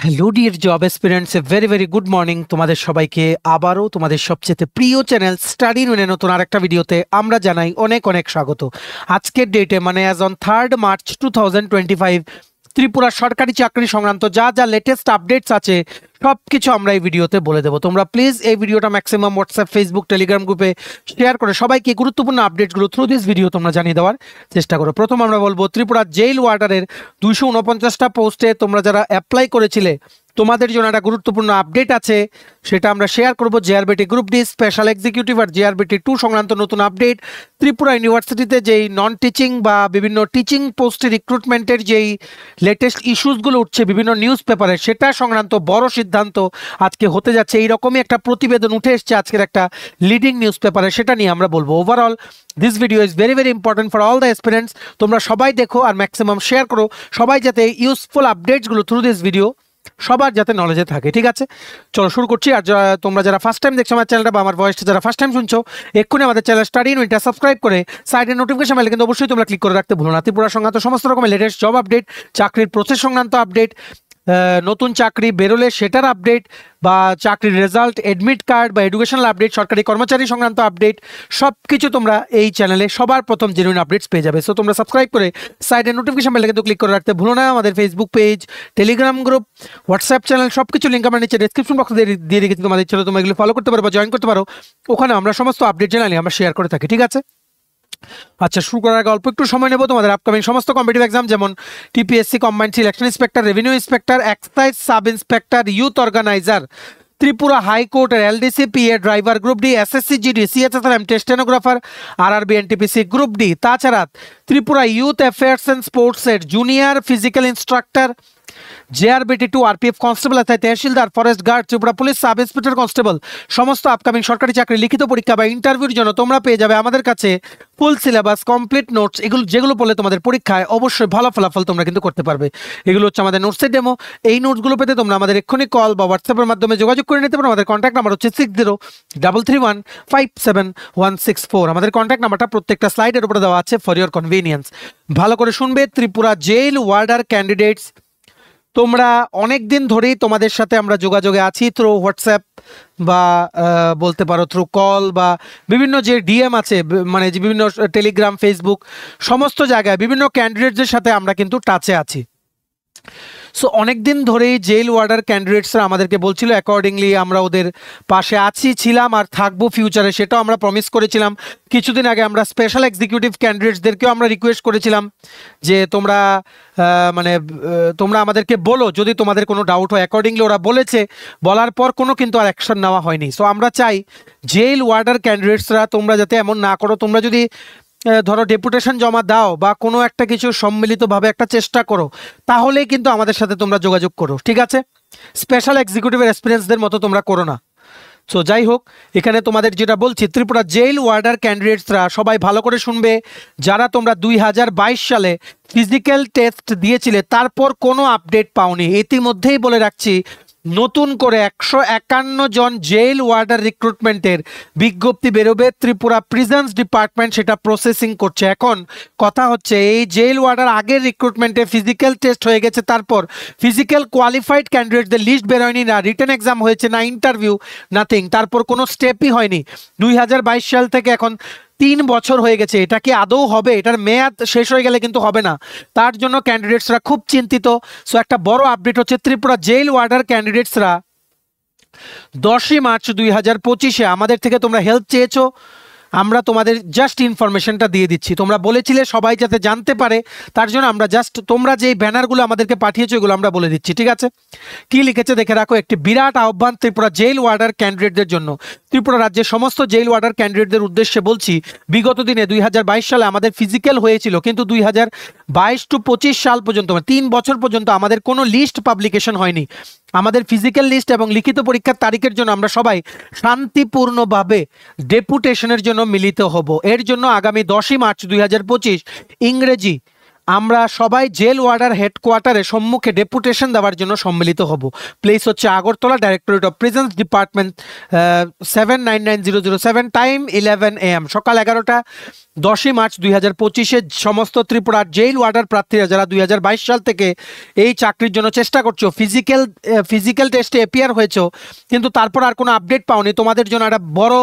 Hello dear job aspirants, a very very good morning তোমাদের সবাইকে। আবারও তোমাদের সবচেয়ে প্রিয় চ্যানেল স্টাডি নুনে নতুন আরেকটা ভিডিওতে আমরা জানাই অনেক অনেক স্বাগত। আজকের ডেটে মানে as on 3rd March 2025 Tripura সরকারি চাকরি সংক্রান্ত যা যা লেটেস্ট আপডেটস আছে সব কিছু আমরা এই ভিডিওতে বলে দেবো। তোমরা প্লিজ এই ভিডিওটা ম্যাক্সিমাম হোয়াটসঅ্যাপ, ফেসবুক, টেলিগ্রাম গ্রুপে শেয়ার করে সবাইকে গুরুত্বপূর্ণ আপডেটসগুলো থ্রু দিস ভিডিও তোমরা জানিয়ে দেওয়ার চেষ্টা করো। প্রথম আমরা বলবো ত্রিপুরা জেল ওয়ার্ডারের 249টা পোস্টে তোমরা যারা অ্যাপ্লাই করেছিলে তোমাদের জন্য একটা গুরুত্বপূর্ণ আপডেট আছে, সেটা আমরা শেয়ার করবো। JRBT group D special executive আর জেআরবিটি 2 সংক্রান্ত নতুন আপডেট। ত্রিপুরা ইউনিভার্সিটিতে যেই নন টিচিং বা বিভিন্ন টিচিং পোস্টে রিক্রুটমেন্টের যেই লেটেস্ট ইস্যুসগুলো উঠছে বিভিন্ন নিউজ পেপারে, সেটা সংক্রান্ত বড় সিদ্ধান্ত আজকে হতে যাচ্ছে। এইরকমই একটা প্রতিবেদন উঠে এসছে আজকের একটা লিডিং নিউজ পেপারে, সেটা নিয়ে আমরা বলবো। Overall this video is very very important for all the aspirants. তোমরা সবাই দেখো আর ম্যাক্সিমাম শেয়ার করো, সবাই যাতে ইউজফুল আপডেটসগুলো থ্রু দিস ভিডিও সবার যাতে নলেজে থাকে। ঠিক আছে, চলো শুরু করছি। আর তোমরা যারা ফার্স্ট টাইম দেখছো আমার চ্যানেলটা বা আমার ভয়েসটা যারা ফার্স্ট টাইম শুনছো, এক্ষুনি আমাদের চ্যানেল স্টাডি ইউনিটটা সাবস্ক্রাইব করে সাইডে নোটিফিকেশন বেল কিন্তু অবশ্যই তোমরা ক্লিক করে রাখতে ভুলো না। ত্রিপুরা সংক্রান্ত সমস্ত রকমের লেটেস্ট জব আপডেট, চাকরির প্রসেস সংক্রান্ত আপডেট, নতুন চাকরি বেরোলে সেটার আপডেট, বা চাকরির রেজাল্ট, এডমিট কার্ড বা এডুকেশনাল আপডেট, সরকারি কর্মচারী সংক্রান্ত আপডেট, সব কিছু তোমরা এই চ্যানেলে সবার প্রথম জেনুইন আপডেটস পেয়ে যাবে। সো তোমরা সাবস্ক্রাইব করে সাইডে নোটিফিকেশন বেল কিন্তু ক্লিক করে রাখতে ভুলো না। আমাদের Facebook page, Telegram group, WhatsApp channel সব কিছু লিঙ্ক আমরা নিচে ডেসক্রিপশন বক্সে দিয়ে রেখেছি। তোমাদের ইচ্ছে তোমরা এগুলো ফলো করতে পারো বা জয়েন করতে পারো। ওখানে আমরা সমস্ত আপডেট জানালি আমরা শেয়ার করে থাকি। ঠিক আছে, আচ্ছা শুরু করার আগে অল্প একটু সময় নেব। তোমাদের আপকামিং সমস্ত কম্পিটিটিভ এক্সাম যেমন TPSC combined selection inspector, revenue inspector, excise sub inspector, youth organiser, Tripura হাইকোর্টের LDC PA driver group D, SSC GD, CHSRM stenographer, RRB NTPC group D, তাছাড়া ত্রিপুরা ইউথ অ্যাফেয়ার্স অ্যান্ড স্পোর্টসের junior physical instructor, JRBT 2 RPF constable, tehsildar, forest guard, Tripura police sub inspector constable, সমস্ত upcoming সরকারি চাকরি লিখিত পরীক্ষা বা ইন্টারভিউর জন্য তোমরা পেয়ে যাবে আমাদের কাছে ফুল সিলেবাস, কমপ্লিট নোটস, এগুলো যেগুলো পড়লে তোমাদের পরীক্ষায় অবশ্যই ভালো ফলাফল তোমরা কিন্তু করতে পারবে। এগুলো হচ্ছে আমাদের নোটসের ডেমো। এই নোটসগুলো পেতে তোমরা আমাদের এক্ষুনি কল বা হোয়াটসঅ্যাপের মাধ্যমে যোগাযোগ করে নিতে পারো। আমাদের কন্ট্যাক্ট নাম্বার হচ্ছে 6033157164। আমাদের কন্ট্যাক্ট নাম্বারটা প্রত্যেকটা স্লাইডের উপরে দেওয়া আছে ফর ইয়োর কনভিনিয়েন্স। ভালো করে শুনবে। ত্রিপুরা জেল ওয়ার্ডার ক্যান্ডিডেটস, তোমরা অনেক দিন ধরেই তোমাদের সাথে আমরা যোগাযোগে আছি থ্রু হোয়াটসঅ্যাপ বা বলতে পারো থ্রু কল বা বিভিন্ন যে ডিএম আছে, মানে যে বিভিন্ন টেলিগ্রাম, ফেসবুক, সমস্ত জায়গায় বিভিন্ন ক্যান্ডিডেটদের সাথে আমরা কিন্তু টাচে আছি। সো অনেক দিন ধরেই জেল ওয়ার্ডার ক্যান্ডিডেটসরা আমাদেরকে বলছিল, অ্যাকর্ডিংলি আমরা ওদের পাশে আছি, ছিলাম আর থাকবো ফিউচারে, সেটাও আমরা প্রমিস করেছিলাম। কিছুদিন আগে আমরা স্পেশাল এক্সিকিউটিভ ক্যান্ডিডেটসদেরকেও আমরা রিকোয়েস্ট করেছিলাম যে তোমরা তোমরা আমাদেরকে বলো যদি তোমাদের কোনো ডাউট হয়। অ্যাকর্ডিংলি ওরা বলেছে, বলার পর কোনো কিন্তু আর অ্যাকশন নেওয়া হয়নি। সো আমরা চাই জেল ওয়ার্ডার ক্যান্ডিডেটসরা তোমরা যাতে এমন না করো। তোমরা যদি ধরো ডেপুটেশন জমা দাও বা কোনো একটা কিছু সম্মিলিতভাবে একটা চেষ্টা করো, তাহলেই কিন্তু আমাদের সাথে তোমরা যোগাযোগ করো। ঠিক আছে, স্পেশাল এক্সিকিউটিভের এক্সপিরিয়েন্সদের মতো তোমরা করো না। সো যাই হোক, এখানে তোমাদের যেটা বলছি, ত্রিপুরা জেল ওয়ার্ডার ক্যান্ডিডেটসরা সবাই ভালো করে শুনবে। যারা তোমরা 2022 সালে ফিজিক্যাল টেস্ট দিয়েছিলে তারপর কোনো আপডেট পাওনি, ইতিমধ্যেই বলে রাখছি নতুন করে 151 জন জেল ওয়ার্ডার রিক্রুটমেন্টের বিজ্ঞপ্তি বেরোবে। ত্রিপুরা প্রিজন্স ডিপার্টমেন্ট সেটা প্রসেসিং করছে। এখন কথা হচ্ছে, এই জেল ওয়ার্ডার আগের রিক্রুটমেন্টে ফিজিক্যাল টেস্ট হয়ে গেছে, তারপর ফিজিক্যাল কোয়ালিফাইড ক্যান্ডিডেটদের লিস্ট বেরোয়নি, না রিটেন এক্সাম হয়েছে, না ইন্টারভিউ, নাথিং, তারপর কোনো স্টেপই হয়নি। 2022 সাল থেকে এখন 3 বছর হয়ে গেছে। এটা কি আদৌ হবে? এটার মেয়াদ শেষ হয়ে গেলে কিন্তু হবে না। তার জন্য ক্যান্ডিডেটসরা খুব চিন্তিত। সো একটা বড় আপডেট হচ্ছে, ত্রিপুরা জেল ওয়ার্ডার ক্যান্ডিডেটসরা 10ই মার্চ 2025 আমাদের থেকে তোমরা হেল্প চেয়েছো, আমরা তোমাদের জাস্ট ইনফরমেশনটা দিয়ে দিচ্ছি। তোমরা বলেছিলে সবাই যাতে জানতে পারে, তার জন্য আমরা জাস্ট তোমরা যে ব্যানারগুলো আমাদেরকে পাঠিয়েছো এগুলো আমরা বলে দিচ্ছি। ঠিক আছে, কি লিখেছে দেখে রাখো। একটি বিরাট আহ্বান ত্রিপুরা জেল ওয়ার্ডার ক্যান্ডিডেটদের জন্য। ত্রিপুরা রাজ্যের সমস্ত জেল ওয়ার্ডার ক্যান্ডিডেটদের উদ্দেশ্যে বলছি, বিগত দিনে 2022 সালে আমাদের ফিজিক্যাল হয়েছিল, কিন্তু 2022 টু 25 সাল পর্যন্ত 3 বছর পর্যন্ত আমাদের কোনো লিস্ট পাবলিকেশন হয়নি। আমাদের ফিজিক্যাল লিস্ট এবং লিখিত পরীক্ষার তারিখের জন্য আমরা সবাই শান্তিপূর্ণভাবে ডেপুটেশনের জন্য মিলিত হব। এর জন্য আগামী 10ই মার্চ 2025 ইংরেজি আমরা সবাই জেল ওয়ার্ডার হেডকোয়ার্টারে সম্মুখে ডেপুটেশন দেওয়ার জন্য সম্মিলিত হব। প্লেস হচ্ছে Agartala, directorate of prisons department, 799007, time 11 AM, সকাল 11টা। 10ই মার্চ 2025-এ সমস্ত ত্রিপুরার জেল ওয়ার্ডার প্রার্থীরা যারা 2022 সাল থেকে এই চাকরির জন্য চেষ্টা করছো, ফিজিক্যাল টেস্টে এপিয়ার হয়েছো কিন্তু তারপর আর কোনো আপডেট পাওনি, তোমাদের জন্য একটা বড়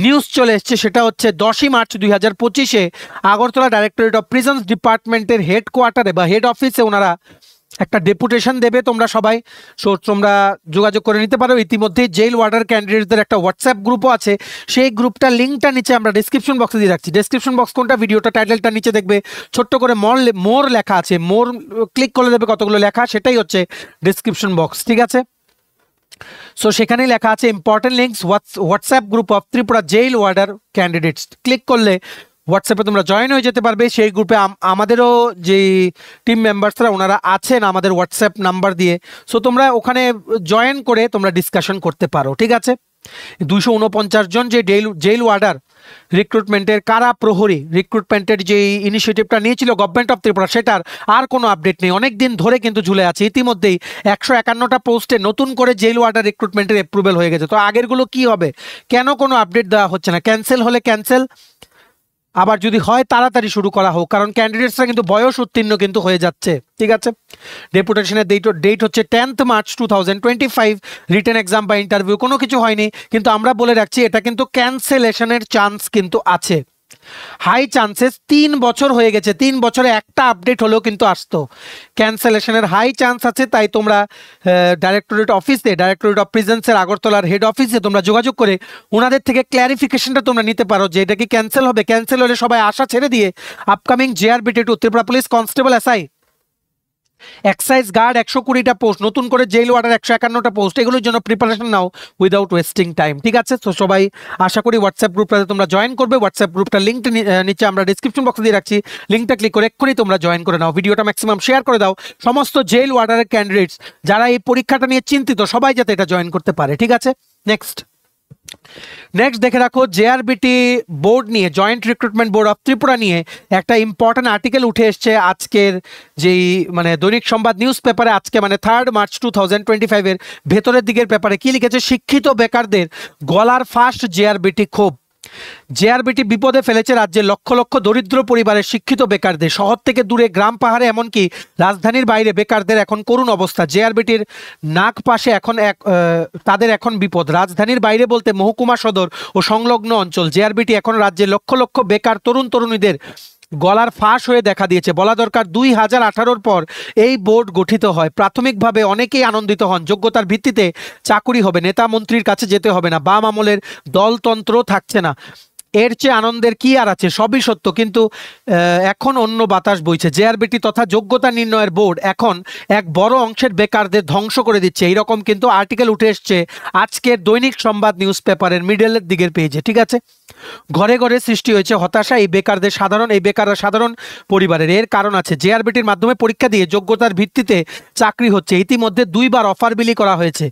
নিউজ চলে এসছে। সেটা হচ্ছে 10ই মার্চ 2025-এ আগরতলা ডাইরেক্টরেট অফ প্রিজনস ডিপার্টমেন্টের হেডকোয়ার্টারে বা হেড অফিসে ওনারা একটা ডেপুটেশন দেবে। তোমরা সবাই তোমরা যোগাযোগ করে নিতে পারো। ইতিমধ্যে জেল ওয়ার্ডার ক্যান্ডিডেটদের একটা হোয়াটসঅ্যাপ গ্রুপও আছে, সেই গ্রুপটার লিঙ্কটা নিচে আমরা ডিসক্রিপশন বক্সে দিয়ে রাখছি। ডিসক্রিপশন বক্স কোনটা, ভিডিওটা টাইটেলটা নিচে দেখবে ছোট্ট করে মোর লেখা আছে, মোর ক্লিক করে দেবে কতগুলো লেখা, সেটাই হচ্ছে ডিসক্রিপশন বক্স, ঠিক আছে? সো সেখানেই লেখা আছে important links WhatsApp group of Tripura jail warder candidates. Click করলে হোয়াটসঅ্যাপে তোমরা জয়েন হয়ে যেতে পারবে। সেই গ্রুপে আমাদেরও যে টিম মেম্বার্সরা ওনারা আছেন আমাদের হোয়াটসঅ্যাপ নাম্বার দিয়ে, সো তোমরা ওখানে জয়েন করে তোমরা ডিসকাশন করতে পারো, ঠিক আছে? 249 জন যে জেল ওয়ার্ডার রিক্রুটমেন্টের কারা প্রহরী রিক্রুটমেন্টের যে ইনিশিয়েটিভটা নিয়েছিল গভর্নমেন্ট অফ ত্রিপুরা, সেটার আর কোনো আপডেট নেই, অনেক দিন ধরে কিন্তু ঝুলে আছে। ইতিমধ্যেই 151টা পোস্টে নতুন করে জেল ওয়ার্ডার রিক্রুটমেন্টের অ্যাপ্রুভেল হয়ে গেছে। তো আগেরগুলো কি হবে, কেন কোনো আপডেট দেওয়া হচ্ছে না? ক্যান্সেল হলে ক্যান্সেল, আবার যদি হয় তাড়াতাড়ি শুরু করা হোক, কারণ ক্যান্ডিডেটসরা কিন্তু বয়স উত্তীর্ণ কিন্তু হয়ে যাচ্ছে, ঠিক আছে? ডেপুটেশনের ডেট হচ্ছে 10th মার্চ 2025। রিটেন এক্সাম বা ইন্টারভিউ কোনো কিছু হয়নি, কিন্তু আমরা বলে রাখছি এটা কিন্তু ক্যান্সেলেশনের চান্স কিন্তু আছে, হাই চান্সেস। 3 বছর হয়ে গেছে, 3 বছরে একটা আপডেট হলেও কিন্তু আসতো, ক্যান্সেলেশনের হাই চান্স আছে। তাই তোমরা ডাইরেক্টরেট অফ প্রিজেন্সের আগরতলার হেড অফিসে তোমরা যোগাযোগ করে ওনাদের থেকে ক্ল্যারিফিকেশনটা তোমরা নিতে পারো যে এটা কি ক্যান্সেল হবে। ক্যান্সেল হলে সবাই আশা ছেড়ে দিয়ে upcoming JRBT 2 Tripura police constable excise guard 120টা পোস্ট, নতুন করে জেল ওয়ার্ডার 151টা পোস্ট, এগুলোর জন্য preparation now without wasting time, ঠিক আছে? তো সবাই আশা করি হোয়াটসঅ্যাপ গ্রুপটাতে তোমরা জয়েন করবে। হোয়াটসঅ্যাপ গ্রুপটার লিঙ্কটা নিচে আমরা ডিসক্রিপশন বক্সে দিয়ে রাখছি, লিঙ্কটা ক্লিক করে এক্ষুনি তোমরা জয়েন করে নাও। ভিডিওটা ম্যাক্সিমাম শেয়ার করে দাও, সমস্ত জেল ওয়ার্ডারের ক্যান্ডিডেটস যারা এই পরীক্ষাটা নিয়ে চিন্তিত সবাই যাতে এটা জয়েন করতে পারে, ঠিক আছে? নেক্সট দেখে রাখো, জেআরবিটি বোর্ড নিয়ে, joint recruitment board of Tripura নিয়ে একটা ইম্পর্টেন্ট আর্টিকেল উঠে এসছে আজকের যেই মানে দৈনিক সংবাদ নিউজ পেপারে। আজকে মানে 3rd মার্চ 2025-এর ভেতরের দিকের পেপারে কি লিখেছে, শিক্ষিত বেকারদের গলার ফাঁস জেআরবিটি ক্ষোভ। জেআরবিটি বিপদে ফেলেছে রাজ্যের লক্ষ লক্ষ দরিদ্র পরিবারের শিক্ষিত বেকারদের। শহর থেকে দূরে, গ্রাম পাহাড়ে, এমনকি রাজধানীর বাইরে বেকারদের এখন করুণ অবস্থা। জেআরবিটির নাক পাশে এখন তাদের এখন বিপদ। রাজধানীর বাইরে বলতে মহকুমা সদর ও সংলগ্ন অঞ্চল। জেআরবিটি এখন রাজ্যের লক্ষ লক্ষ বেকার তরুণীদের গলার ফাঁস হয়ে দেখা দিয়েছে। বলা দরকার 2018-র পর এই বোর্ড গঠিত হয়। প্রাথমিকভাবে অনেকেই আনন্দিত হন, যোগ্যতার ভিত্তিতে চাকুরি হবে, নেতা মন্ত্রীর কাছে যেতে হবে না, বাম আমলের দলতন্ত্র থাকছে না। এর চেয়ে আনন্দের কি আর আছে, সবই সত্য, কিন্তু এখন অন্য বাতাস বইছে। জেআরবিটি তথা যোগ্যতা নির্ণয়ের বোর্ড এখন এক বড় অংশের বেকারদের ধ্বংস করে দিচ্ছে। এইরকম কিন্তু আর্টিকেল উঠে এসছে আজকের দৈনিক সংবাদ নিউজ পেপারের মিডলের দিকের পেজে, ঠিক আছে? ঘরে ঘরে সৃষ্টি হয়েছে হতাশা এই বেকাররা সাধারণ পরিবারের। এর কারণ আছে, জেআরবিটির মাধ্যমে পরীক্ষা দিয়ে যোগ্যতার ভিত্তিতে চাকরি হচ্ছে। ইতিমধ্যে 2বার অফার বিলি করা হয়েছে।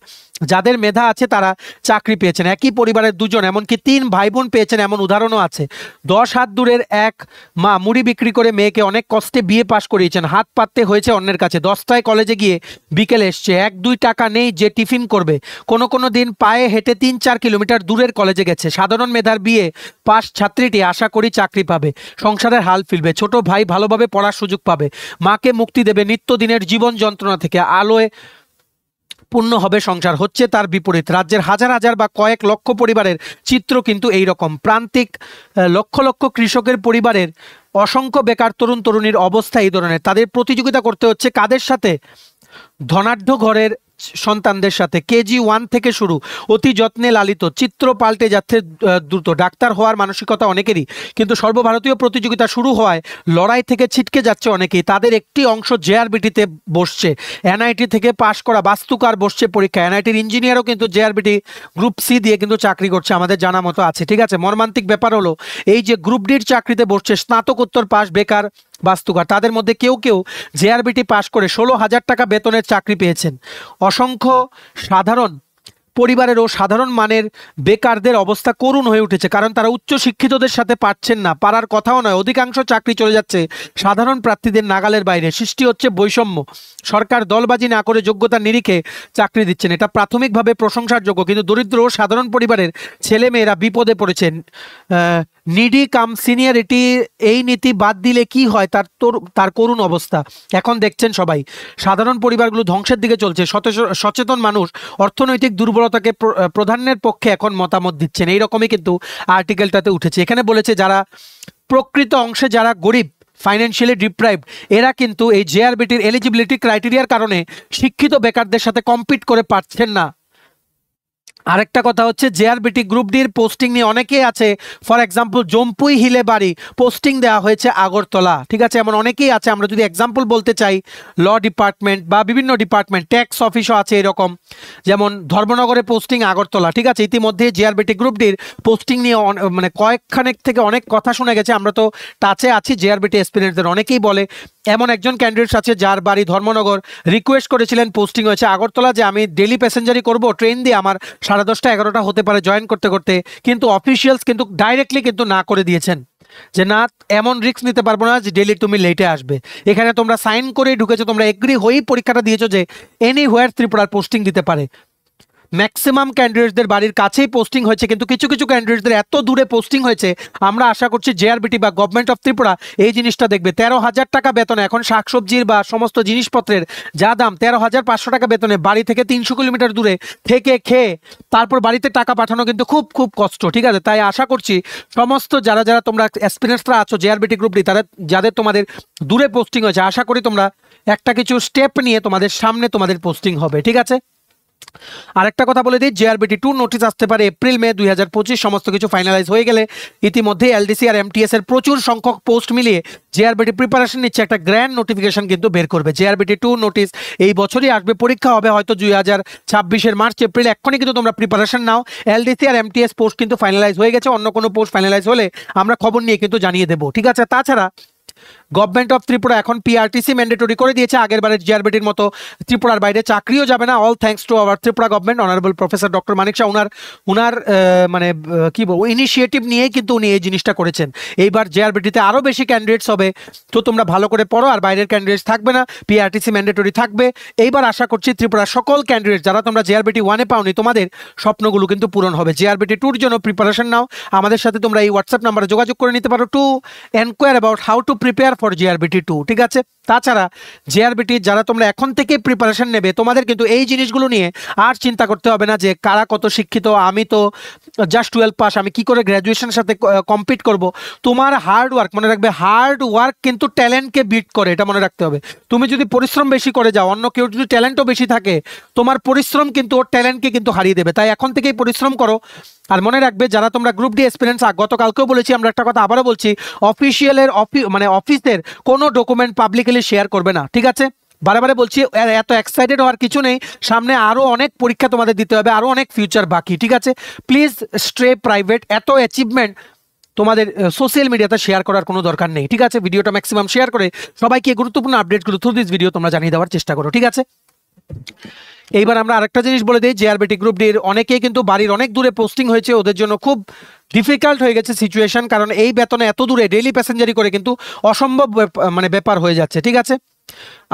যাদের মেধা আছে তারা চাকরি পেয়েছেন, একই পরিবারের 2 জন, এমনকি 3 ভাই বোন পেয়েছেন, এমন উদাহরণও আছে। 10 হাত দূরের এক মা মুড়ি বিক্রি করে মেয়েকে অনেক কষ্টে বিয়ে পাশ করিয়েছেন, হাত পাততে হয়েছে অন্যের কাছে। 10টায় কলেজে গিয়ে বিকেলে এসছে, 1-2 টাকা নেই যে টিফিন করবে। কোনো দিন পায়ে হেঁটে 3-4 কিলোমিটার দূরের কলেজে গেছে। সাধারণ মেধার বিয়ে পাশ ছাত্রীটি আশা করি চাকরি পাবে, সংসারের হাল ফিরবে, ছোট ভাই ভালোভাবে পড়ার সুযোগ পাবে, মাকে মুক্তি দেবে নিত্যদিনের জীবন যন্ত্রণা থেকে, আলোয় পূর্ণ হবে সংসার। হচ্ছে তার বিপরীত। রাজ্যের হাজার হাজার বা কয়েক লক্ষ পরিবারের চিত্র কিন্তু এই রকম। প্রান্তিক লক্ষ লক্ষ কৃষকের পরিবারের অসংখ্য বেকার তরুণীর অবস্থা এই ধরনের। তাদের প্রতিযোগিতা করতে হচ্ছে কাদের সাথে? ধনাঢ্য ঘরের সন্তানদের সাথে। কেজি 1 থেকে শুরু, অতি যত্নে লালিত। চিত্র পাল্টে যাচ্ছে দ্রুত। ডাক্তার হওয়ার মানসিকতা অনেকেরই, কিন্তু সর্বভারতীয় প্রতিযোগিতা শুরু হওয়ায় লড়াই থেকে ছিটকে যাচ্ছে অনেকেই। তাদের একটি অংশ জেআরবিটিতে বসছে। এনআইটি থেকে পাশ করা বাস্তুকার বসছে পরীক্ষা। এনআইটির ইঞ্জিনিয়ারও কিন্তু জেআরবিটি গ্রুপ সি দিয়ে কিন্তু চাকরি করছে, আমাদের জানা মতো আছে, ঠিক আছে? মর্মান্তিক ব্যাপার হলো এই যে গ্রুপ ডির চাকরিতে বসছে স্নাতকোত্তর পাশ বেকার বাস্তুকার, তাদের মধ্যে কেউ জেআরবিটি পাশ করে 16,000 টাকা বেতনের চাকরি পেয়েছেন। অসংখ্য সাধারণ পরিবারের ও সাধারণ মানের বেকারদের অবস্থা করুণ হয়ে উঠেছে, কারণ তারা উচ্চ শিক্ষিতদের সাথে পারছেন না, পারার কথাও নয়, অধিকাংশ চাকরি চলে যাচ্ছে সাধারণ প্রার্থীদের নাগালের বাইরে, সৃষ্টি হচ্ছে বৈষম্য। সরকার দলবাজি না করে যোগ্যতার নিরিখে চাকরি দিচ্ছেন, এটা প্রাথমিকভাবে প্রশংসার যোগ্য, কিন্তু দরিদ্র ও সাধারণ পরিবারের ছেলে মেয়েরা বিপদে পড়েছেন। নিডি কাম সিনিয়রিটি এই নীতি বাদ দিলে কি হয় তার করুণ অবস্থা এখন দেখছেন সবাই। সাধারণ পরিবারগুলো ধ্বংসের দিকে চলছে। সচেতন মানুষ অর্থনৈতিক দুর্বলতাকে প্রাধান্যের পক্ষে এখন মতামত দিচ্ছেন, এইরকমই কিন্তু আর্টিকেলটাতে উঠেছে। এখানে বলেছে যারা প্রকৃত অংশে যারা গরিব, ফাইন্যান্সিয়ালি ডিপ্রাইভড, এরা কিন্তু এই জেআরবিটির এলিজিবিলিটি ক্রাইটেরিয়ার কারণে শিক্ষিত বেকারদের সাথে কম্পিট করে পারছেন না। আরেকটা কথা হচ্ছে জেআরবিটি গ্রুপ ডির পোস্টিং নিয়ে অনেকেই আছে, ফর এক্সাম্পল জম্পুই হিলে বাড়ি পোস্টিং দেওয়া হয়েছে আগরতলা, ঠিক আছে, এমন অনেকেই আছে। আমরা যদি এক্সাম্পল বলতে চাই, ল ডিপার্টমেন্ট বা বিভিন্ন ডিপার্টমেন্ট, ট্যাক্স অফিসও আছে এরকম, যেমন ধর্মনগরে পোস্টিং আগরতলা, ঠিক আছে। ইতিমধ্যে জেআরবিটি গ্রুপ ডির পোস্টিং নিয়ে মানে কয়েকখানেক থেকে অনেক কথা শোনা গেছে। আমরা তো টাচে আছি জেআরবিটি এসপিরেন্টদের, অনেকেই বলে এমন একজন ক্যান্ডিডেটস আছে যার বাড়ি ধর্মনগর, রিকোয়েস্ট করেছিলেন পোস্টিং হয়েছে আগরতলা, যে আমি ডেলি প্যাসেঞ্জারি করব, ট্রেন দিয়ে আমার 10:30 11টা হতে পারে জয়েন করতে করতে, কিন্তু অফিসিয়ালস কিন্তু ডাইরেক্টলি কিন্তু না করে দিয়েছেন যে না, এমন রিস্ক নিতে পারবো না যে ডেলি তুমি লেটে আসবে। এখানে তোমরা সাইন করেই ঢুকেছো, তোমরা এগ্রি হয়েই পরীক্ষাটা দিয়েছো যে এনিহোয়ার ত্রিপুরার পোস্টিং দিতে পারে। ম্যাক্সিমাম ক্যান্ডিডেটসদের বাড়ির কাছেই পোস্টিং হয়েছে, কিন্তু কিছু কিছু ক্যান্ডিডেটসদের এত দূরে পোস্টিং হয়েছে। আমরা আশা করছি জেআরবিটি বা গভর্নমেন্ট অফ ত্রিপুরা এই জিনিসটা দেখবে। 13,000 টাকা বেতনে এখন শাকসবজির বা সমস্ত জিনিসপত্রের যা দাম, 13,500 টাকা বেতনে বাড়ি থেকে 300 কিলোমিটার দূরে থেকে খেয়ে তারপর বাড়িতে টাকা পাঠানো কিন্তু খুব খুব কষ্ট, ঠিক আছে। তাই আশা করছি সমস্ত যারা যারা তোমরা এক্সপিরিয়েন্সরা আছো জেআরবিটি গ্রুপটি, তারা যাদের তোমাদের দূরে পোস্টিং হয়েছে, আশা করি তোমরা একটা কিছু স্টেপ নিয়ে তোমাদের সামনে তোমাদের পোস্টিং হবে, ঠিক আছে। আরেকটা কথা বলে দিই, জেআরবিটি 2 নোটিশ আসতে পারে এপ্রিল মে 2025, সমস্ত কিছু ফাইনালাইজ হয়ে গেলে। ইতিমধ্যে এলডিসি আর এমটিএস এর প্রচুর সংখ্যক পোস্ট মিলিয়ে জেআরবিটি প্রিপারেশন নিচ্ছে, একটা গ্র্যান্ড নোটিফিকেশন কিন্তু বের করবে। জেআরবিটি 2 নোটিশ এই বছরই আসবে, পরীক্ষা হবে হয়তো 2026 মার্চ এপ্রিল। এখনই কিন্তু তোমরা প্রিপারেশন নাও। এলডিসি আর এমটিএস পোস্ট কিন্তু ফাইনালাইজ হয়ে গেছে, অন্য কোনো পোস্ট ফাইনালাইজ হলে আমরা খবর নিয়ে কিন্তু জানিয়ে দেবো, ঠিক আছে। তাছাড়া গভর্নমেন্ট অফ ত্রিপুরা এখন পিআরটিসি ম্যান্ডেটরি করে দিয়েছে, আগের বারের জিআরবিটির মতো ত্রিপুরার বাইরে চাকরিও যাবে না। All thanks to our Tripura government, honourable professor doctor Manik Saha, উনার মানে কি বলবো, ইনিশিয়েটিভ নিয়েই কিন্তু উনি এই জিনিসটা করেছেন। এইবার জিআরবিটিতে আরও বেশি ক্যান্ডিডেটস হবে, তো তোমরা ভালো করে পড়ো, আর বাইরের ক্যান্ডিডেটস থাকবে না, পিআরটিসি ম্যান্ডেটরি থাকবে। এইবার আশা করছি ত্রিপুরার সকল ক্যান্ডিডেট যারা তোমরা জিআরবিটি 1-এ পাওনি, তোমাদের স্বপ্নগুলো কিন্তু পূরণ হবে। জিআরবিটি 2-র জন্য প্রিপারেশন নাও, আমাদের সাথে তোমরা এই হোয়াটসঅ্যাপ নাম্বারে যোগাযোগ করে নিতে পারো two enquire about how to prepare for GRBT 2, ঠিক আছে। তাছাড়া জিআরবিটি যারা তোমরা এখন থেকে প্রিপারেশন নেবে, তোমাদের কিন্তু এই জিনিসগুলো নিয়ে আর চিন্তা করতে হবে না যে কারা কত শিক্ষিত, আমি তো জাস্ট 12 পাস, আমি কি করে গ্র্যাজুয়েশনের সাথে কম্পিট করব। তোমার হার্ড ওয়ার্ক, মনে রাখবে হার্ড ওয়ার্ক কিন্তু ট্যালেন্টকে বিট করে, এটা মনে রাখতে হবে। তুমি যদি পরিশ্রম বেশি করে যাও, অন্য কেউ যদি ট্যালেন্টও বেশি থাকে, তোমার পরিশ্রম কিন্তু ওর ট্যালেন্টকে কিন্তু হারিয়ে দেবে। তাই এখন থেকেই পরিশ্রম করো। আর মনে রাখবে যারা তোমরা গ্রুপ ডি এক্সপিরিয়েন্স, গতকালকেও বলেছি আমরা একটা কথা আবারও বলছি, অফিসিয়ালের মানে অফিসের কোনো ডকুমেন্ট পাবলিকলি শেয়ার করবে না, ঠিক আছে। বারে বলছি, এত এক্সাইটেড হওয়ার কিছু নেই, সামনে আরও অনেক পরীক্ষা তোমাদের দিতে হবে, আরও অনেক ফিউচার বাকি, ঠিক আছে। প্লিজ স্টে প্রাইভেট, এত অ্যাচিভমেন্ট তোমাদের সোশ্যাল মিডিয়াতে শেয়ার করার কোনো দরকার নেই, ঠিক আছে। ভিডিওটা ম্যাক্সিমাম শেয়ার করে সবাইকে গুরুত্বপূর্ণ আপডেটগুলো থ্রু দিস ভিডিও তোমরা জানিয়ে দেওয়ার চেষ্টা করো, ঠিক আছে। এইবার আমরা আরেকটা জিনিস বলে দিই, জেআরবিটি গ্রুপ ডির অনেকেই কিন্তু বাড়ির অনেক দূরে পোস্টিং হয়েছে, ওদের জন্য খুব ডিফিকাল্ট হয়ে গেছে সিচুয়েশন, কারণ এই বেতনে এত দূরে ডেইলি প্যাসেঞ্জারি করে কিন্তু অসম্ভব মানে ব্যাপার হয়ে যাচ্ছে, ঠিক আছে।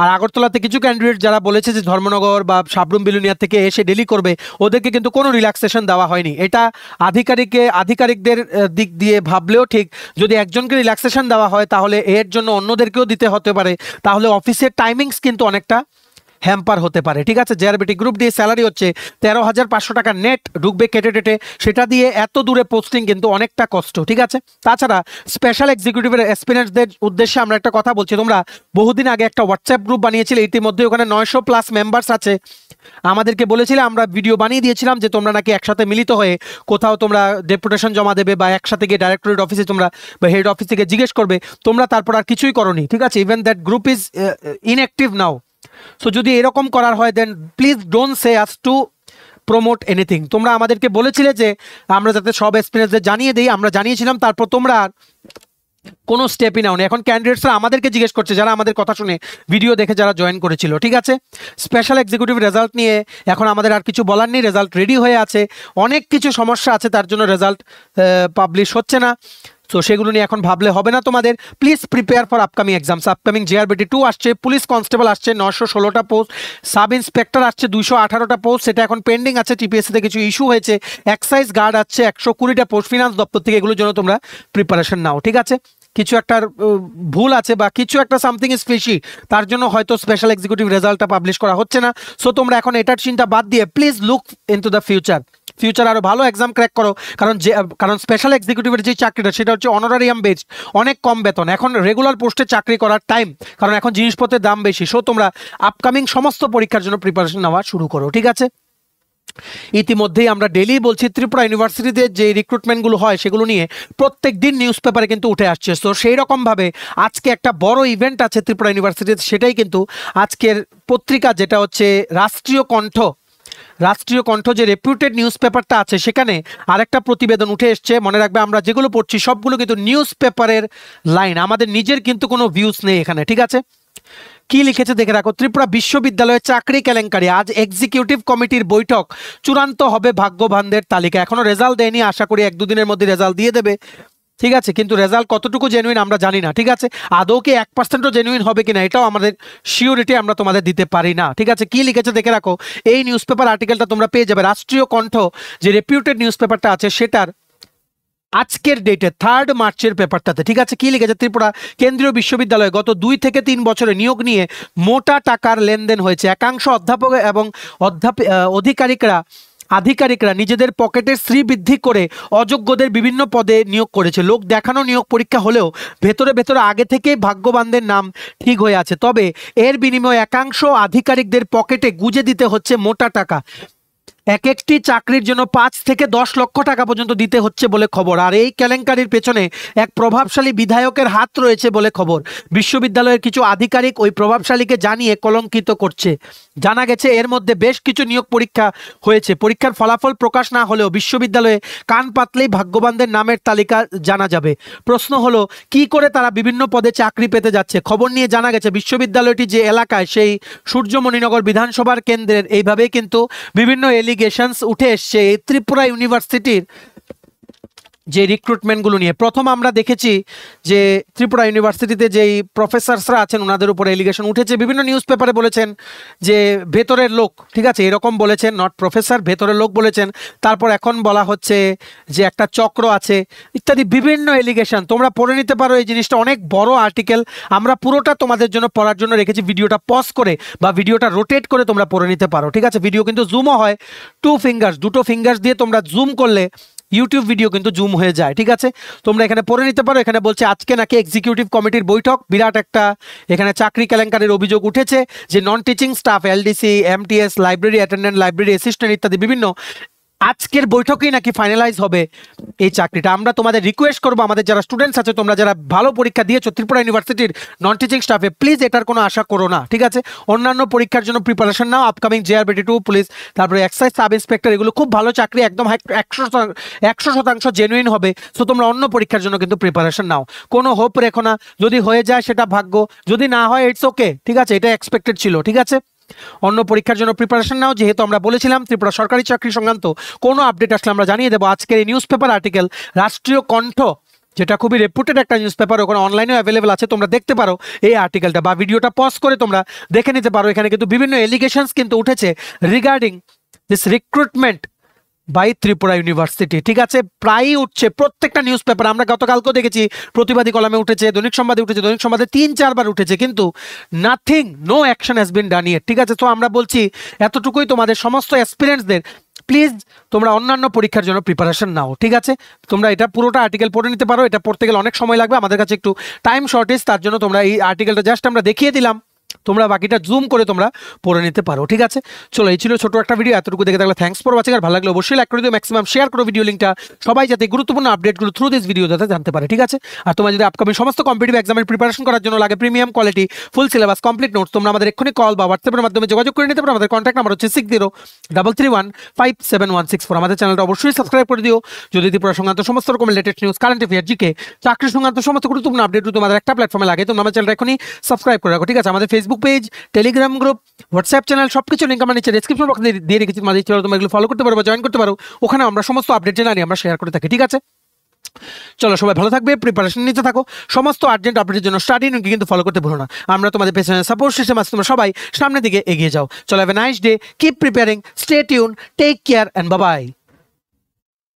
আর আগরতলাতে কিছু ক্যান্ডিডেট যারা বলেছে যে ধর্মনগর বা সাবরুম বিলুনিয়া থেকে এসে ডেলি করবে, ওদেরকে কিন্তু কোনো রিল্যাক্সেশন দেওয়া হয়নি। এটা আধিকারিকদের দিক দিয়ে ভাবলেও ঠিক, যদি একজনকে রিল্যাক্সেশন দেওয়া হয় তাহলে এর জন্য অন্যদেরকেও দিতে হতে পারে, তাহলে অফিসের টাইমিংস কিন্তু অনেকটা হ্যাম্পার হতে পারে, ঠিক আছে। জেআরবিটি গ্রুপ দিয়ে স্যালারি হচ্ছে 13,500 টাকা নেট ঢুকবে কেটে, সেটা দিয়ে এত দূরে পোস্টিং কিন্তু অনেকটা কষ্ট, ঠিক আছে। তাছাড়া স্পেশাল এক্সিকিউটিভের এক্সপিরিয়েন্সদের উদ্দেশ্যে আমরা একটা কথা বলছি, তোমরা বহুদিন আগে একটা হোয়াটসঅ্যাপ গ্রুপ বানিয়েছিলে, ইতিমধ্যে ওখানে 900+ মেম্বার্স আছে। আমাদেরকে বলেছিলে, আমরা ভিডিও বানিয়ে দিয়েছিলাম যে তোমরা নাকি একসাথে মিলিত হয়ে কোথাও তোমরা ডেপুটেশন জমা দেবে বা একসাথে গিয়ে ডাইরেক্টরেট অফিসে তোমরা বা হেড অফিস থেকে জিজ্ঞেস করবে, তোমরা তারপর আর কিছুই করোনি, ঠিক আছে। Even that group is inactive now. So যদি এরকম করার হয়, then please don't say us to promote anything. তোমরা আমাদেরকে বলেছিলে যে আমরা যাতে সব এক্সপিরিয়েন্সদের জানিয়ে দিই, আমরা জানিয়েছিলাম, তারপর তোমরা কোনো স্টেপই নাও না। এখন ক্যান্ডিডেটসরা আমাদেরকে জিজ্ঞেস করছে, যারা আমাদের কথা শুনে ভিডিও দেখে যারা জয়েন করেছিল, ঠিক আছে। স্পেশাল এক্সিকিউটিভ রেজাল্ট নিয়ে এখন আমাদের আর কিছু বলার নেই, রেজাল্ট রেডি হয়ে আছে, অনেক কিছু সমস্যা আছে, তার জন্য রেজাল্ট পাবলিশ হচ্ছে না। সো সেগুলো নিয়ে এখন ভাবলে হবে না তোমাদের। Please prepare for upcoming exams. Upcoming JRBT2 আসছে, পুলিশ কনস্টেবল আসছে 916টা পোস্ট, সাব ইন্সপেক্টর আসছে 218টা পোস্ট, সেটা এখন পেন্ডিং আছে, TPSC-তে কিছু ইস্যু হয়েছে। এক্সাইজ গার্ড আছে 120টা পোস্ট ফিনান্স দপ্তর থেকে, এগুলোর জন্য তোমরা প্রিপারেশন নাও, ঠিক আছে। কিছু একটা ভুল আছে বা কিছু একটা সামথিং ইজ ফিশি, তার জন্য হয়তো স্পেশাল এক্সিকিউটিভ রেজাল্টটা পাবলিশ করা হচ্ছে না। সো তোমরা এখন এটার চিন্তা বাদ দিয়ে please look into the future আরো ভালো এক্সাম ক্র্যাক করো। কারণ স্পেশাল এক্সিকিউটিভের যে চাকরিটা সেটা হচ্ছে অনারারিয়াম বেসড, অনেক কম বেতন। এখন রেগুলার পোস্টে চাকরি করার টাইম, কারণ এখন জিনিসপত্রের দাম বেশি। সো তোমরা আপকামিং সমস্ত পরীক্ষার জন্য প্রিপারেশন নেওয়া শুরু করো, ঠিক আছে। ইতিমধ্যেই আমরা ডেলি বলছি, ত্রিপুরা ইউনিভার্সিটিতে যে রিক্রুটমেন্টগুলো হয় সেগুলো নিয়ে প্রত্যেক দিন নিউজ পেপারে কিন্তু উঠে আসছে। তো সেই রকমভাবে আজকে একটা বড় ইভেন্ট আছে ত্রিপুরা ইউনিভার্সিটিতে, সেটাই কিন্তু আজকের পত্রিকা, যেটা হচ্ছে রাষ্ট্রীয় কণ্ঠ যে রেপুটেড নিউজ পেপারটা আছে, সেখানে আরেকটা প্রতিবেদন উঠে এসছে। মনে রাখবে আমরা যেগুলো পড়ছি সবগুলো কিন্তু নিউজ পেপারের লাইন, আমাদের নিজের কিন্তু কোনো ভিউজ নেই এখানে, ঠিক আছে। কি লিখেছে দেখে রাখো। ত্রিপুরা বিশ্ববিদ্যালয়ের চাকরি কেলেঙ্কারি, আজ এক্সিকিউটিভ কমিটির বৈঠক, চূড়ান্ত হবে ভাগ্যবানদের তালিকা। এখনো রেজাল্ট দেয়নি, আশা করি 1-2 দিনের মধ্যে রেজাল্ট দিয়ে দেবে, ঠিক আছে। কিন্তু রেজাল্ট কতটুকু জেনুইন আমরা জানি না, ঠিক আছে। আদৌ কি 1%ও জেনুইন হবে কিনা এটাও আমাদের শিওরিটি আমরা তোমাদের দিতে পারি না, ঠিক আছে। কি লিখেছে দেখে রাখো। এই নিউজ পেপার আর্টিকেলটা তোমরা পেয়ে যাবে রাষ্ট্রীয় কণ্ঠ যে রেপিউটেড নিউজ পেপারটা আছে, সেটার আজকের ডেটে 3 মার্চের পেপারটাতে, ঠিক আছে। কি লিখেছে। ত্রিপুরা কেন্দ্রীয় বিশ্ববিদ্যালয়ে গত 2 থেকে 3 বছরে নিয়োগ নিয়ে মোটা টাকার লেনদেন হয়েছে। একাংশ অধ্যাপক এবং আধিকারিকরা নিজেদের পকেটের শ্রীবৃদ্ধি করে অযোগ্যদের বিভিন্ন পদে নিয়োগ করেছে। লোক দেখানো নিয়োগ পরীক্ষা হলেও ভেতরে ভেতরে আগে থেকেই ভাগ্যবানদের নাম ঠিক হয়ে আছে। তবে এর বিনিময়ে একাংশ আধিকারিকদের পকেটে গুজে দিতে হচ্ছে মোটা টাকা। এক একটি চাকরির জন্য 5 থেকে 10 লক্ষ টাকা পর্যন্ত দিতে হচ্ছে বলে খবর। আর এই কেলেঙ্কারির পেছনে এক প্রভাবশালী বিধায়কের হাত রয়েছে বলে খবর। বিশ্ববিদ্যালয়ের কিছু আধিকারিক ওই প্রভাবশালীকে জানিয়ে কলঙ্কিত করছে। জানা গেছে এর মধ্যে বেশ কিছু নিয়োগ পরীক্ষা হয়েছে। পরীক্ষার ফলাফল প্রকাশ না হলেও বিশ্ববিদ্যালয়ে কান পাতলেই ভাগ্যবানদের নামের তালিকা জানা যাবে। প্রশ্ন হলো, কি করে তারা বিভিন্ন পদে চাকরি পেতে যাচ্ছে। খবর নিয়ে জানা গেছে বিশ্ববিদ্যালয়টি যে এলাকায়, সেই সূর্যমণিনগর বিধানসভার কেন্দ্রের, এইভাবেই কিন্তু বিভিন্ন এলিগেশনস উঠে এসছে এই ত্রিপুরা ইউনিভার্সিটির যে রিক্রুটমেন্টগুলো নিয়ে। প্রথম আমরা দেখেছি যে ত্রিপুরা ইউনিভার্সিটিতে যেই প্রফেসরসরা আছেন ওনাদের উপর এলিগেশন উঠেছে, বিভিন্ন নিউজ পেপারে বলেছেন যে ভেতরের লোক, ঠিক আছে, এরকম বলেছেন, নট প্রফেসর, ভেতরের লোক বলেছেন। তারপর এখন বলা হচ্ছে যে একটা চক্র আছে ইত্যাদি বিভিন্ন এলিগেশন। তোমরা পড়ে নিতে পারো, এই জিনিসটা অনেক বড় আর্টিকেল, আমরা পুরোটা তোমাদের জন্য পড়ার জন্য রেখেছি। ভিডিওটা পজ করে বা ভিডিওটা রোটেট করে তোমরা পড়ে নিতে পারো, ঠিক আছে। ভিডিও কিন্তু জুমও হয়, 2 ফিঙ্গার্স, দুটো ফিঙ্গার্স দিয়ে তোমরা জুম করলে ইউটিউব ভিডিও কিন্তু জুম হয়ে যায়, ঠিক আছে। তোমরা এখানে পড়ে নিতে পারো। এখানে বলছে আজকে নাকি এক্সিকিউটিভ কমিটির বৈঠক, বিরাট একটা এখানে চাকরি কেলেঙ্কারির অভিযোগ উঠেছে যে non teaching staff, LDC, MTS, library attendant, library assistant ইত্যাদি বিভিন্ন আজকের বৈঠকেই নাকি ফাইনালাইজ হবে এই চাকরিটা। আমরা তোমাদের রিকোয়েস্ট করবো, আমাদের যারা স্টুডেন্টস আছে, তোমরা যারা ভালো পরীক্ষা দিয়েছো ত্রিপুরা ইউনিভার্সিটির নন টিচিং স্টাফে, প্লিজ এটার কোনো আশা করো না, ঠিক আছে। অন্যান্য পরীক্ষার জন্য প্রিপারেশন নাও। আপকামিং JRBT2, পুলিশ, তারপরে এক্সাইজ সাব ইন্সপেক্টর, এগুলো খুব ভালো চাকরি, একদম 100% জেনুইন হবে। সো তোমরা অন্য পরীক্ষার জন্য কিন্তু প্রিপারেশন নাও, কোনো হোপ রেখো না। যদি হয়ে যায় সেটা ভাগ্য, যদি না হয় ইটস ওকে, ঠিক আছে, এটা এক্সপেক্টেড ছিল, ঠিক আছে। অন্য পরীক্ষার জন্য প্রিপারেশন নাও। যেহেতু আমরা বলেছিলাম ত্রিপুরা সরকারি চাকরি সংক্রান্ত কোনো আপডেট আসলে আমরা জানিয়ে দেবো। আজকের এই নিউজ পেপার আর্টিকেল রাষ্ট্রীয় কণ্ঠ, যেটা খুবই রেপুটেড একটা নিউজ পেপার, ওখানে অনলাইনেও অ্যাভেলেবেল আছে, তোমরা দেখতে পারো এই আর্টিকেলটা বা ভিডিওটা পজ করে তোমরা দেখে নিতে পারো। এখানে কিন্তু বিভিন্ন এলিগেশনস কিন্তু উঠেছে regarding this recruitment by Tripura University, ঠিক আছে। প্রায়ই উঠছে প্রত্যেকটা নিউজ পেপার। আমরা গতকালকেও দেখেছি প্রতিবাদী কলামে উঠেছে, দৈনিক সংবাদে উঠেছে, দৈনিক সংবাদে 3-4 বার উঠেছে, কিন্তু nothing, no action has been done yet, ঠিক আছে। তো আমরা বলছি এতটুকুই তোমাদের সমস্ত এক্সপিরিয়েন্সদের, প্লিজ তোমরা অন্যান্য পরীক্ষার জন্য প্রিপারেশন নাও, ঠিক আছে। তোমরা এটা পুরোটা আর্টিকেল পড়ে নিতে পারো। এটা পড়তে গেলে অনেক সময় লাগবে, আমাদের কাছে একটু টাইম শর্টেজ, তার জন্য তোমরা এই আর্টিকেলটা জাস্ট আমরা দেখিয়ে দিলাম, তোমরা বাকিটা জুম করে তোমরা পড়ে নিতে পারো। ঠিক আছে, চলো এই ছিল ছোট একটা ভিডিও। এতটুকু দেখে থাকলে থ্যাঙ্কস ফর ওয়াচিং। আর ভালো লাগলে অবশ্যই লাইক করে দিও, ম্যাক্সিমাম শেয়ার করো ভিডিও লিঙ্কটা, সবাই যাতে গুরুত্বপূর্ণ আপডেটগুলো থ্রু দিস ভিডিও যাতে জানতে পারে। ঠিক আছে, আর তোমার যদি আপকামিং সমস্ত কম্পিটিটিভ এক্সামের প্রিপারেশন করার জন্য লাগে premium quality full syllabus complete notes, তোমরা আমাদের এক্ষুনি কল বা হোয়াটসঅ্যাপের মাধ্যমে যোগাযোগ করে নিতে পারো। আমাদের কন্ট্যাক্ট নাম্বার হচ্ছে 6033157164। আমাদের চ্যানেলটা অবশ্যই সাবস্ক্রাইব করে দিও যদি ত্রিপুরা সংক্রান্ত সমস্ত রকমের latest news, current affair, GK, চাকরি সংক্রান্ত সমস্ত গুরুত্বপূর্ণ আপডেট তোমাদের একটা প্ল্যাটফর্মে লাগে। তোমরা আমার চ্যানেলটা এখনই সাবস্ক্রাইব করে রাখো। ঠিক আছে, আমাদের Facebook page, Telegram group, WhatsApp channel সবকিছু লিঙ্ক আমার নিচে ডেসক্রিপশন বক্সে দিয়ে রেখেছি, তোমাদের ইচ্ছে হলে তোমরা এগুলো ফলো করতে পারো বা জয়েন করতে পারো। ওখানে আমরা সমস্ত আপডেট জেনে আমরা শেয়ার করে থাকি। ঠিক আছে, চলো সবাই ভালো থাকবে, প্রিপারেশন নিতে থাকো, সমস্ত আর্জেন্ট আপডেটের জন্য স্টাডি নিউজকে কিন্তু ফলো করতে ভুলো না। আমরা তোমাদের পেছনে সাপোর্ট সিস্টেম আছে, তোমরা সবাই সামনের দিকে এগিয়ে যাও। চলো have a nice day, keep preparing, stay tune, take care and bye by.